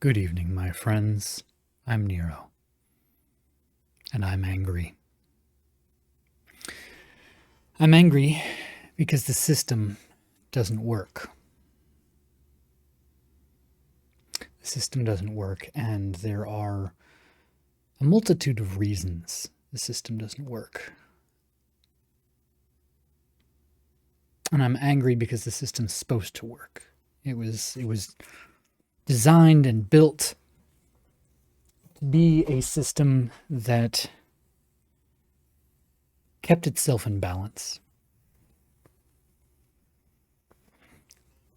Good evening, my friends. I'm Nero, and I'm angry. I'm angry because the system doesn't work. The system doesn't work, and there are a multitude of reasons the system doesn't work. And I'm angry because the system's supposed to work. It was designed and built to be a system that kept itself in balance,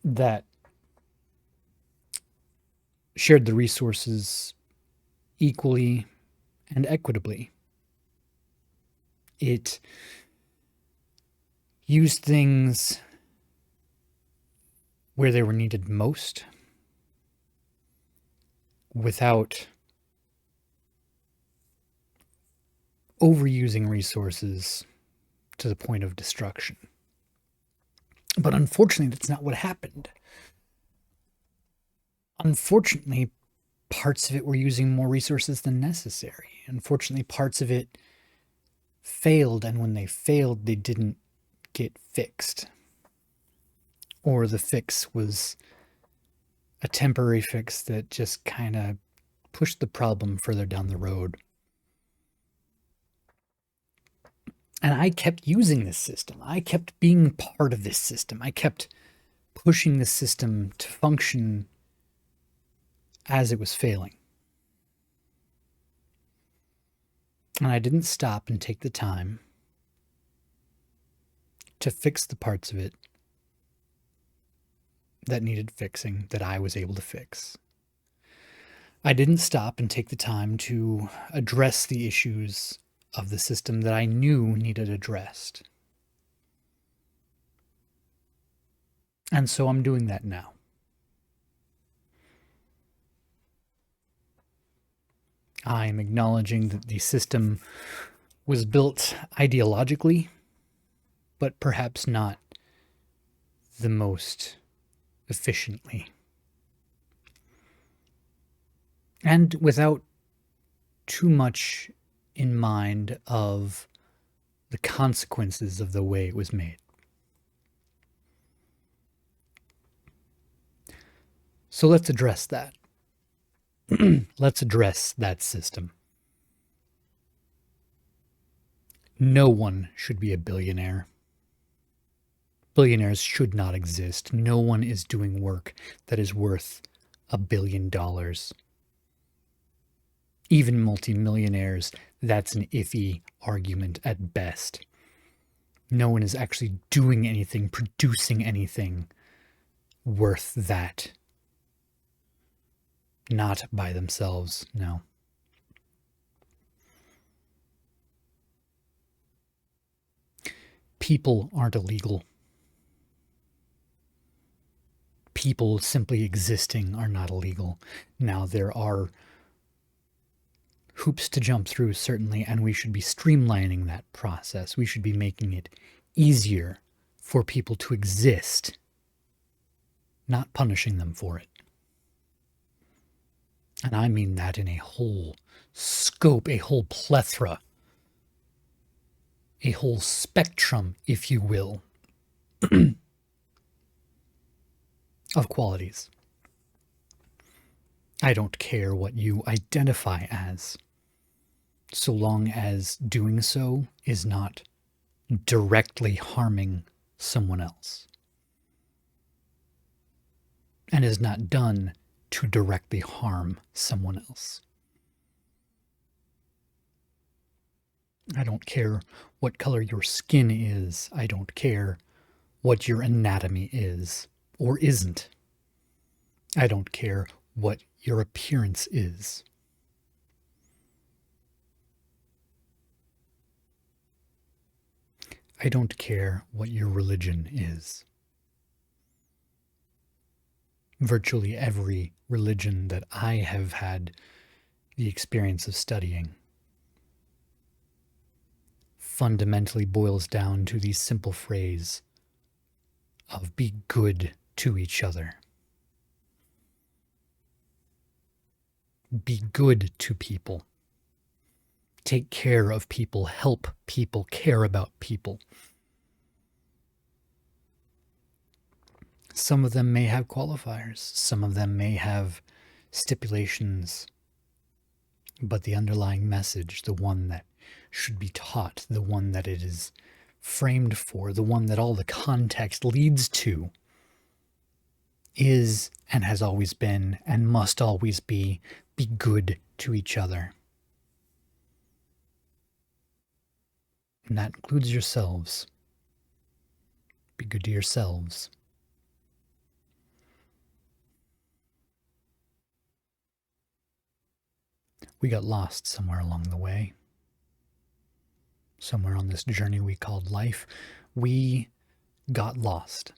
that shared the resources equally and equitably. It used things where they were needed most without overusing resources to the point of destruction. But unfortunately, that's not what happened. Unfortunately, parts of it were using more resources than necessary. Unfortunately, parts of it failed, and when they failed, they didn't get fixed. Or the fix was a temporary fix that just kind of pushed the problem further down the road. And I kept using this system. I kept being part of this system. I kept pushing the system to function as it was failing. And I didn't stop and take the time to fix the parts of it that needed fixing, that I was able to fix. I didn't stop and take the time to address the issues of the system that I knew needed addressed. And so I'm doing that now. I'm acknowledging that the system was built ideologically, but perhaps not the most efficiently. And without too much in mind of the consequences of the way it was made. So let's address that. Let's address that system. No one should be a billionaire. Billionaires should not exist. No one is doing work that is worth $1 billion. Even multimillionaires, that's an iffy argument at best. No one is actually doing anything, producing anything worth that. Not by themselves, no. People aren't illegal. People simply existing are not illegal. Now, there are hoops to jump through, certainly, and we should be streamlining that process. We should be making it easier for people to exist, not punishing them for it. And I mean that in a whole scope, a whole plethora, a whole spectrum, if you will, of qualities. I don't care what you identify as, so long as doing so is not directly harming someone else and is not done to directly harm someone else. I don't care what color your skin is. I don't care what your anatomy is or isn't. I don't care what your appearance is. I don't care what your religion is. Virtually every religion that I have had the experience of studying fundamentally boils down to the simple phrase of be good to each other. be good to people, take care of people, help people, care about people. Some of them may have qualifiers, some of them may have stipulations, but the underlying message, the one that should be taught, the one that it is framed for, the one that all the context leads to, is and has always been and must always be good to each other. And that includes yourselves. Be good to yourselves. We got lost somewhere along the way. Somewhere on this journey we called life, we got lost.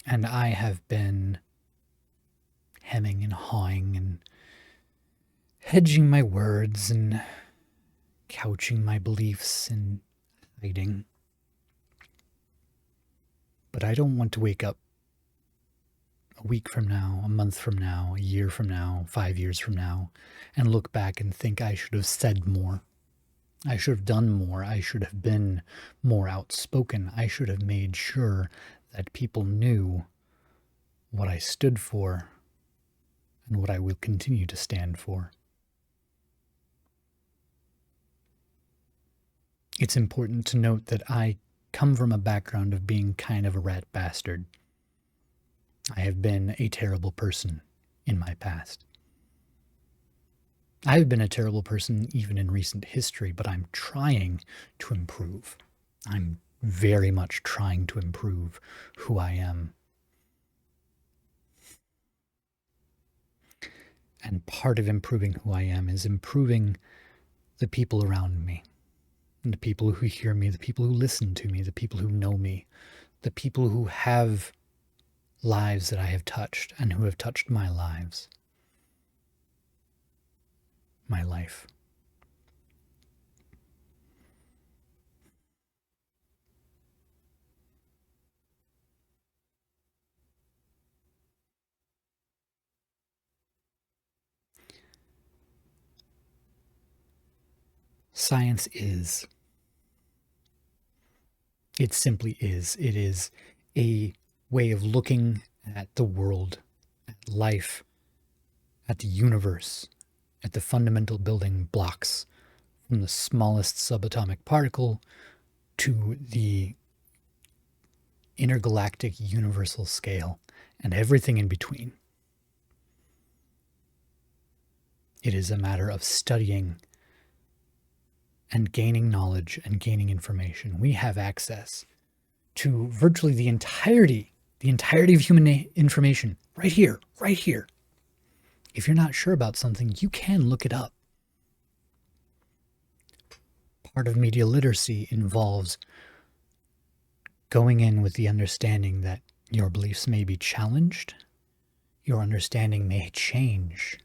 And I have been hemming and hawing and hedging my words and couching my beliefs and hiding. But I don't want to wake up a week from now, a month from now, a year from now, 5 years from now, and look back and think I should have said more. I should have done more. I should have been more outspoken. I should have made sure that people knew what I stood for and what I will continue to stand for. It's important to note that I come from a background of being kind of a rat bastard. I have been a terrible person in my past. I've been a terrible person even in recent history, but I'm trying to improve. I'm very much trying to improve who I am. And part of improving who I am is improving the people around me, and the people who hear me, the people who listen to me, the people who know me, the people who have lives that I have touched and who have touched my lives. My life. Science is. It simply is. It is a way of looking at the world, at life, at the universe, at the fundamental building blocks, from the smallest subatomic particle to the intergalactic universal scale and everything in between. It is a matter of studying and gaining knowledge and gaining information. We have access to virtually the entirety of human information right here, right here. If you're not sure about something, you can look it up. Part of media literacy involves going in with the understanding that your beliefs may be challenged, your understanding may change.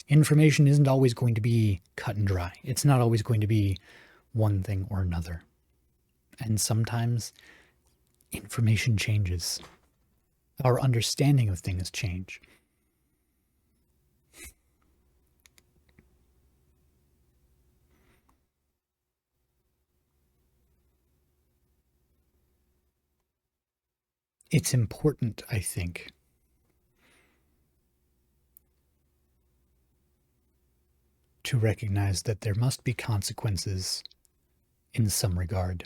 Information isn't always going to be cut and dry. It's not always going to be one thing or another. And sometimes information changes. Our understanding of things change. It's important, I think, to recognize that there must be consequences in some regard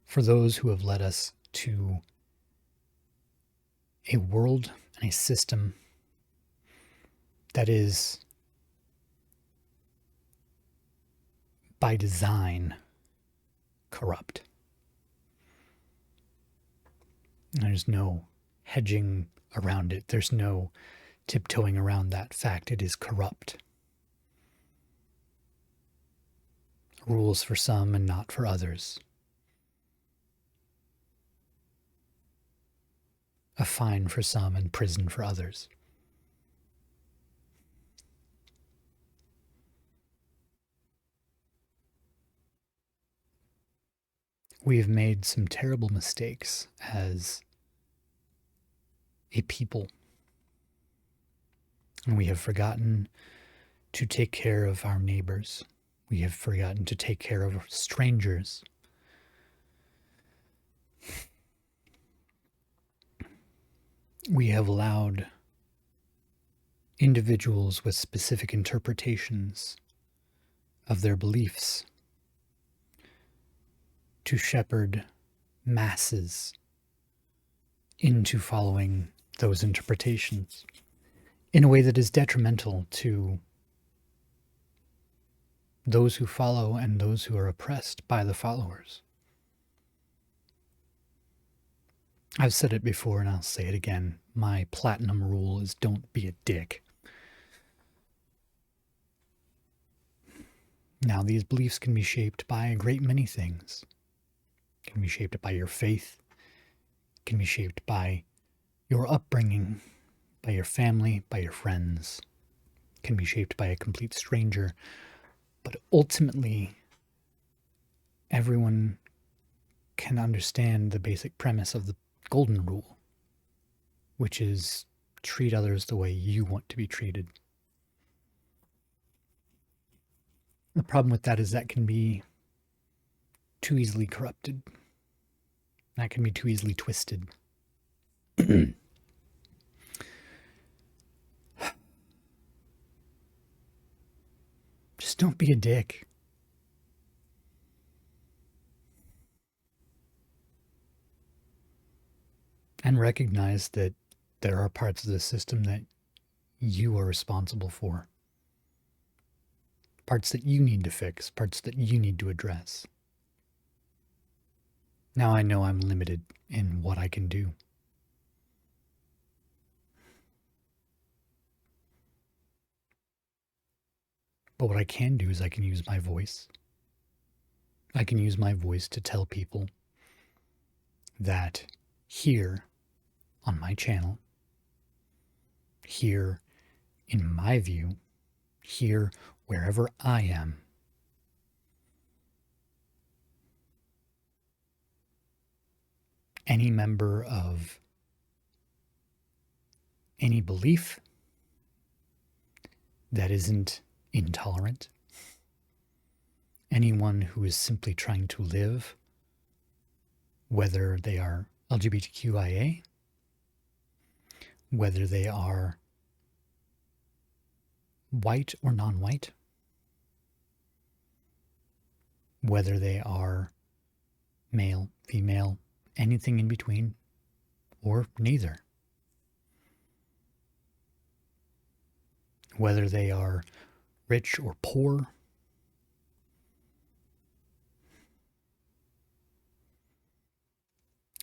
for those who have led us to a world and a system that is, by design, corrupt. There's no hedging around it. There's no tiptoeing around that fact. It is corrupt. Rules for some and not for others. A fine for some and prison for others. We have made some terrible mistakes as a people And we have forgotten to take care of our neighbors. We have forgotten to take care of strangers. We have allowed individuals with specific interpretations of their beliefs to shepherd masses into following those interpretations in a way that is detrimental to those who follow and those who are oppressed by the followers. I've said it before and I'll say it again. My platinum rule is don't be a dick. Now, these beliefs can be shaped by a great many things. Can be shaped by your faith, can be shaped by your upbringing, by your family, by your friends, can be shaped by a complete stranger. But ultimately, everyone can understand the basic premise of the golden rule, which is treat others the way you want to be treated. The problem with that is that can be too easily corrupted. That can be too easily twisted. Just don't be a dick. And recognize that there are parts of the system that you are responsible for. Parts that you need to fix, parts that you need to address. Now I know I'm limited in what I can do. But what I can do is I can use my voice. I can use my voice to tell people that here on my channel, here in my view, here wherever I am, any member of any belief that isn't intolerant, anyone who is simply trying to live, whether they are LGBTQIA, whether they are white or non-white, whether they are male, female, anything in between, or neither. Whether they are rich or poor,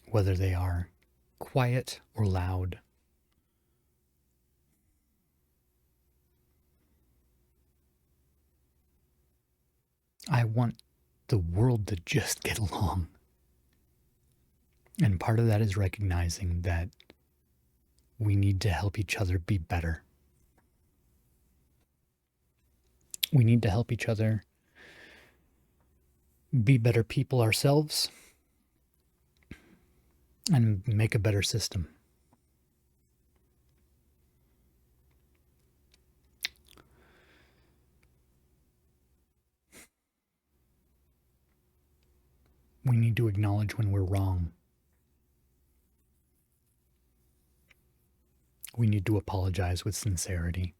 whether they are quiet or loud, I want the world to just get along. And part of that is recognizing that we need to help each other be better. We need to help each other be better people ourselves and make a better system. We need to acknowledge when we're wrong. We need to apologize with sincerity.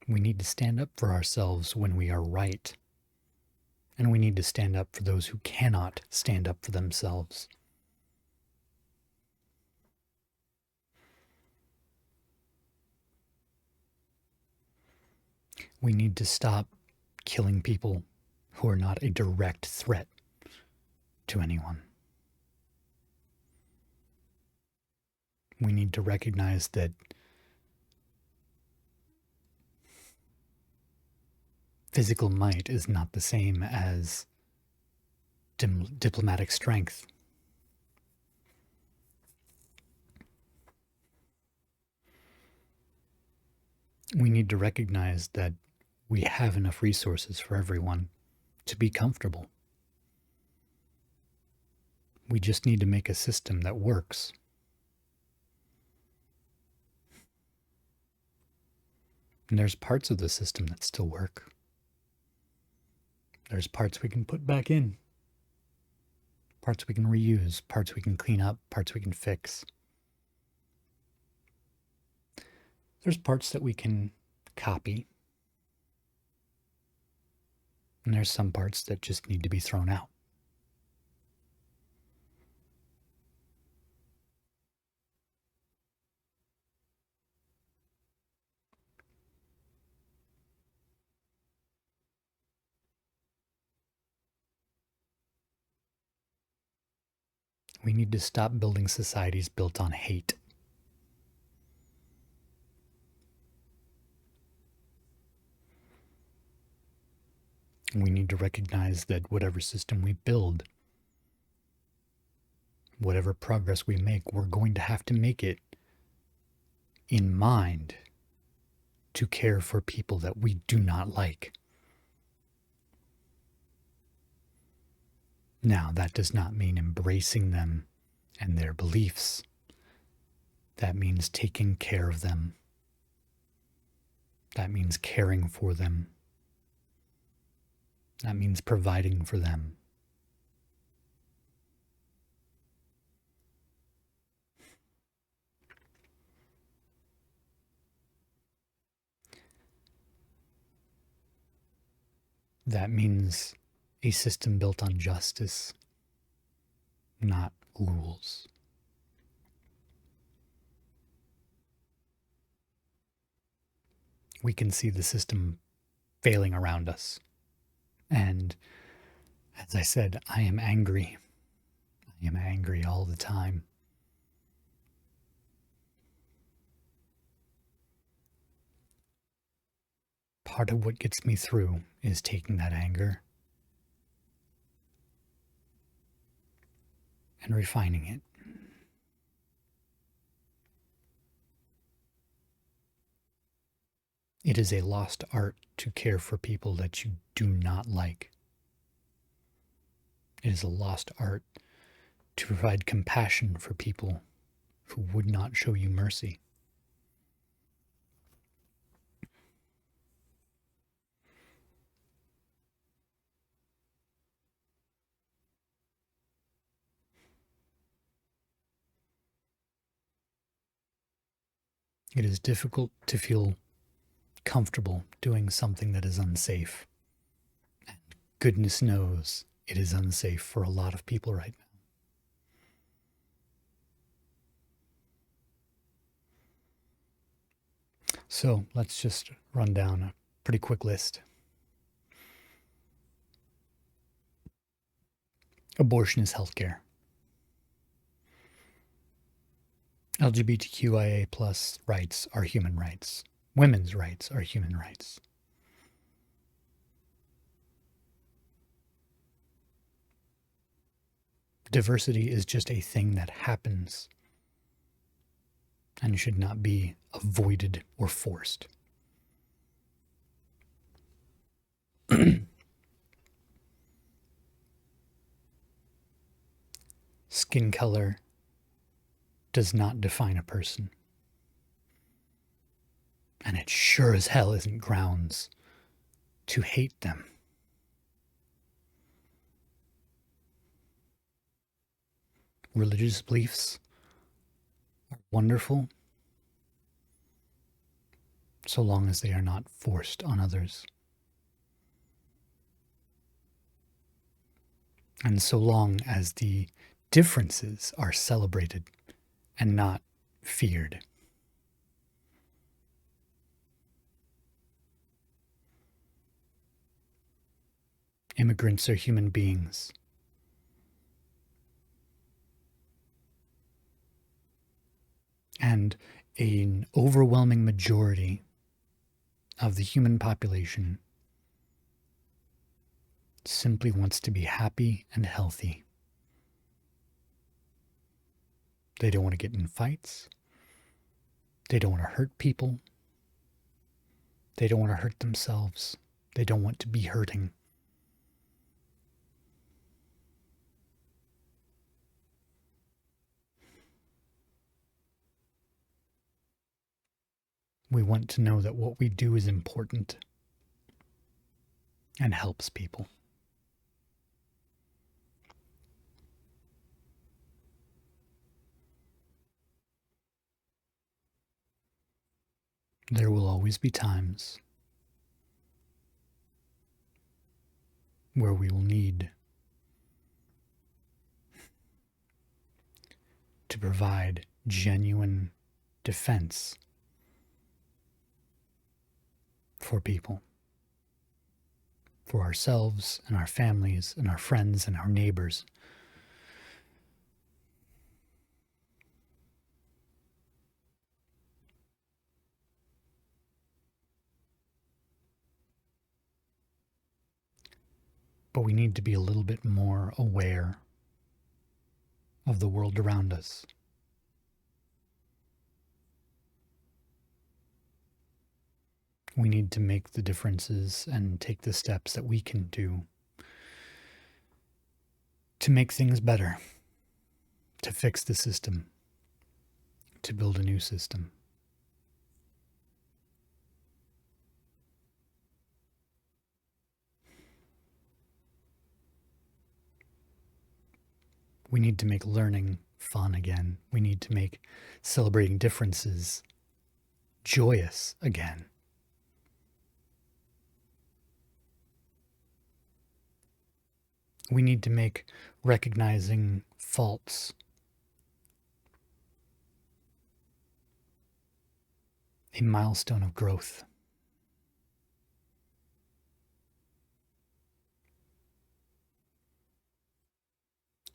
We need to stand up for ourselves when we are right. And we need to stand up for those who cannot stand up for themselves. We need to stop killing people who are not a direct threat to anyone. We need to recognize that physical might is not the same as diplomatic strength. We need to recognize that we have enough resources for everyone to be comfortable. We just need to make a system that works. And there's parts of the system that still work. There's parts we can put back in, parts we can reuse, parts we can clean up, parts we can fix. There's parts that we can copy, and there's some parts that just need to be thrown out. We need to stop building societies built on hate. We need to recognize that whatever system we build, whatever progress we make, we're going to have to make it in mind to care for people that we do not like. Now, that does not mean embracing them and their beliefs. That means taking care of them. That means caring for them. That means providing for them. That means a system built on justice, not rules. We can see the system failing around us. And as I said, I am angry. I am angry all the time. Part of what gets me through is taking that anger and refining it. It is a lost art to care for people that you do not like. It is a lost art to provide compassion for people who would not show you mercy. It is difficult to feel comfortable doing something that is unsafe. And goodness knows it is unsafe for a lot of people right now. So let's just run down a pretty quick list. Abortion is healthcare. LGBTQIA plus rights are human rights. Women's rights are human rights. Diversity is just a thing that happens and should not be avoided or forced. Skin color does not define a person. And it sure as hell isn't grounds to hate them. Religious beliefs are wonderful so long as they are not forced on others. And so long as the differences are celebrated and not feared. Immigrants are human beings. And an overwhelming majority of the human population simply wants to be happy and healthy. They don't want to get in fights. They don't want to hurt people. They don't want to hurt themselves. They don't want to be hurting. We want to know that what we do is important and helps people. There will always be times where we will need to provide genuine defense for people, for ourselves and our families and our friends and our neighbors. But we need to be a little bit more aware of the world around us. We need to make the differences and take the steps that we can do to make things better, to fix the system, to build a new system. We need to make learning fun again. We need to make celebrating differences joyous again. We need to make recognizing faults a milestone of growth.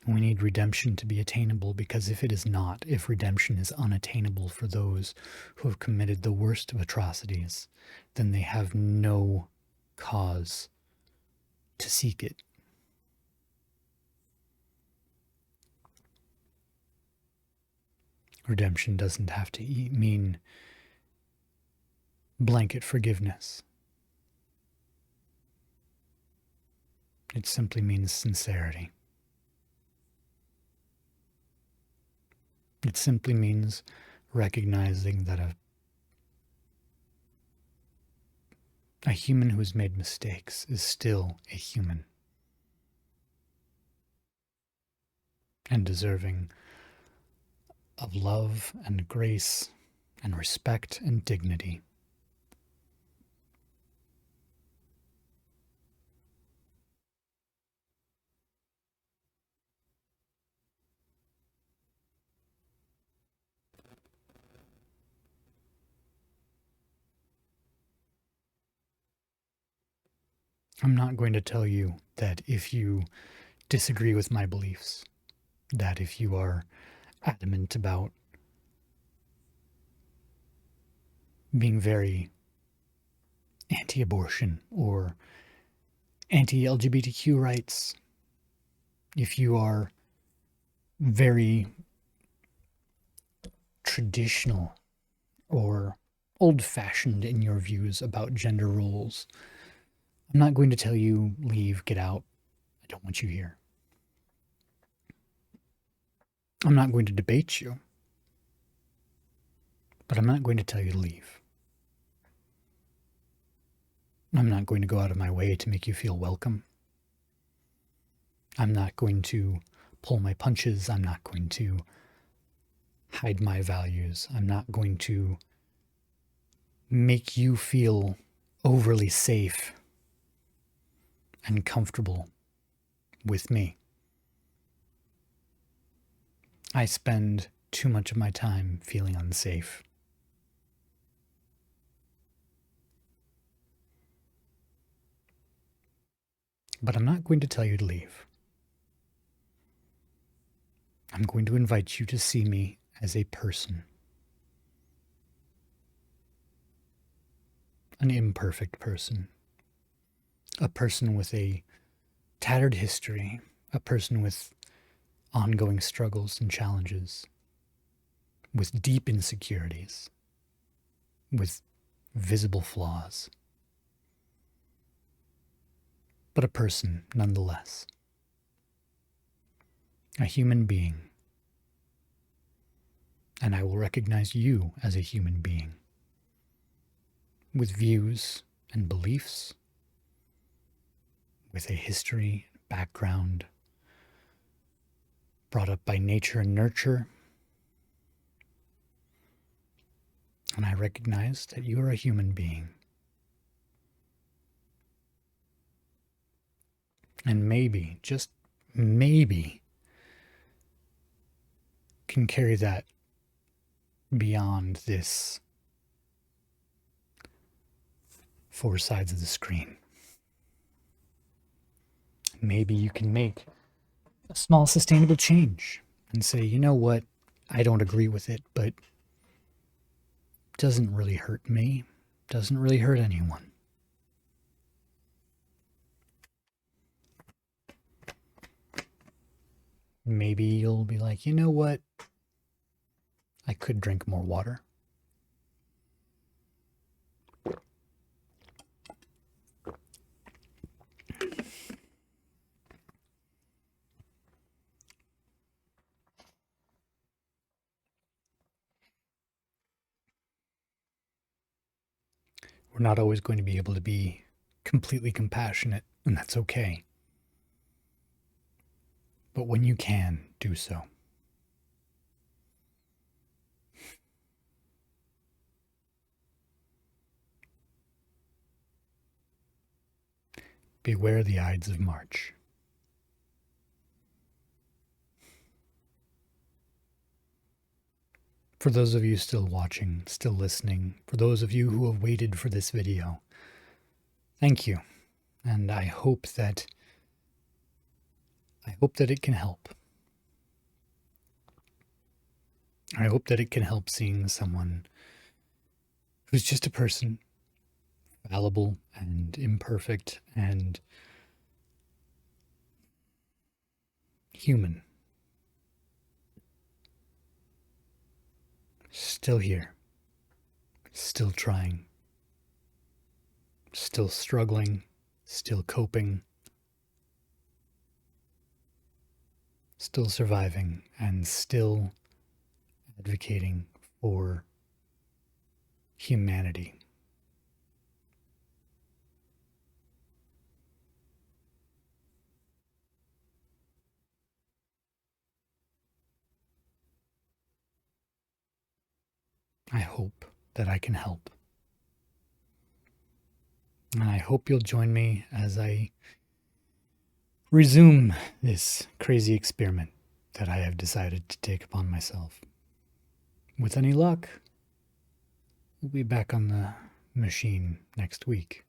We need redemption to be attainable, because if it is not, if redemption is unattainable for those who have committed the worst of atrocities, then they have no cause to seek it. Redemption doesn't have to mean blanket forgiveness. It simply means sincerity. It simply means recognizing that a human who has made mistakes is still a human and deserving of love and grace and respect and dignity. I'm not going to tell you that if you disagree with my beliefs, that if you are adamant about being very anti-abortion or anti-LGBTQ rights, if you are very traditional or old-fashioned in your views about gender roles, I'm not going to tell you, leave, get out. I don't want you here. I'm not going to debate you, but I'm not going to tell you to leave. I'm not going to go out of my way to make you feel welcome. I'm not going to pull my punches. I'm not going to hide my values. I'm not going to make you feel overly safe and comfortable with me. I spend too much of my time feeling unsafe. But I'm not going to tell you to leave. I'm going to invite you to see me as a person. An imperfect person. A person with a tattered history. A person with ongoing struggles and challenges. With deep insecurities. With visible flaws. But a person nonetheless. A human being. And I will recognize you as a human being. with views and beliefs, with a history, background, brought up by nature and nurture. And I recognize that you are a human being. And maybe, just maybe, can carry that beyond this four sides of the screen. Maybe you can make a small sustainable change and say, you know what, I don't agree with it, but it doesn't really hurt me, doesn't really hurt anyone. Maybe you'll be like, you know what, I could drink more water. We're not always going to be able to be completely compassionate, and that's okay. But when you can, do so. Beware the Ides of March. For those of you still watching, still listening, for those of you who have waited for this video, thank you. And I hope that it can help. I hope that it can help seeing someone who's just a person, fallible and imperfect and human. Still here, still trying, still struggling, still coping, still surviving, and still advocating for humanity. I hope that I can help. And I hope you'll join me as I resume this crazy experiment that I have decided to take upon myself. With any luck, we'll be back on the machine next week.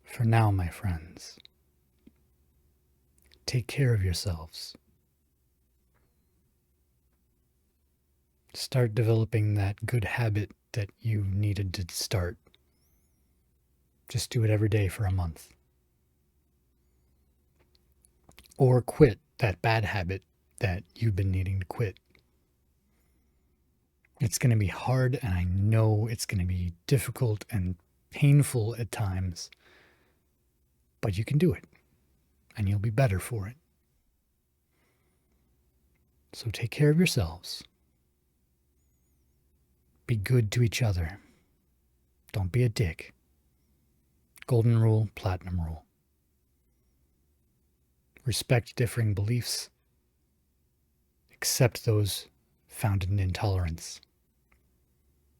For now, my friends, take care of yourselves. Start developing that good habit that you needed to start. Just do it every day for a month. Or quit that bad habit that you've been needing to quit. It's going to be hard, and I know it's going to be difficult and painful at times, but you can do it, and you'll be better for it. So take care of yourselves. Be good to each other. Don't be a dick. Golden rule, platinum rule. Respect differing beliefs. Accept those founded in intolerance.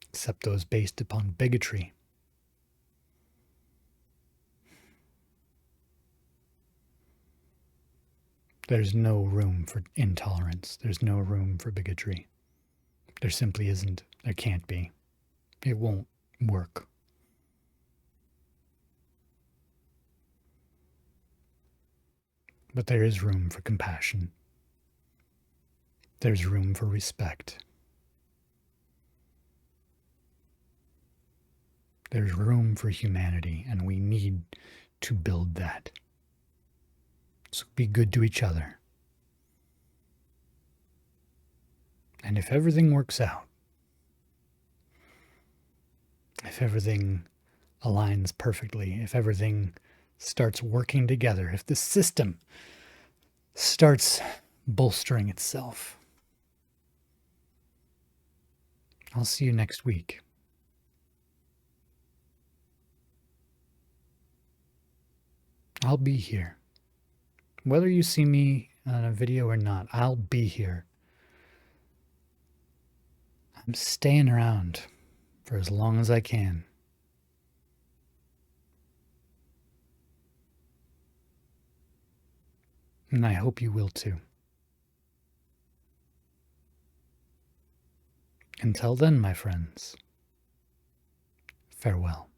Accept those based upon bigotry. There's no room for intolerance. There's no room for bigotry. There simply isn't. There can't be. It won't work. But there is room for compassion. There's room for respect. There's room for humanity, and we need to build that. So be good to each other. And if everything works out, if everything aligns perfectly, if everything starts working together, if the system starts bolstering itself, I'll see you next week. I'll be here. Whether you see me on a video or not, I'll be here. I'm staying around for as long as I can. And I hope you will too. Until then, my friends, farewell.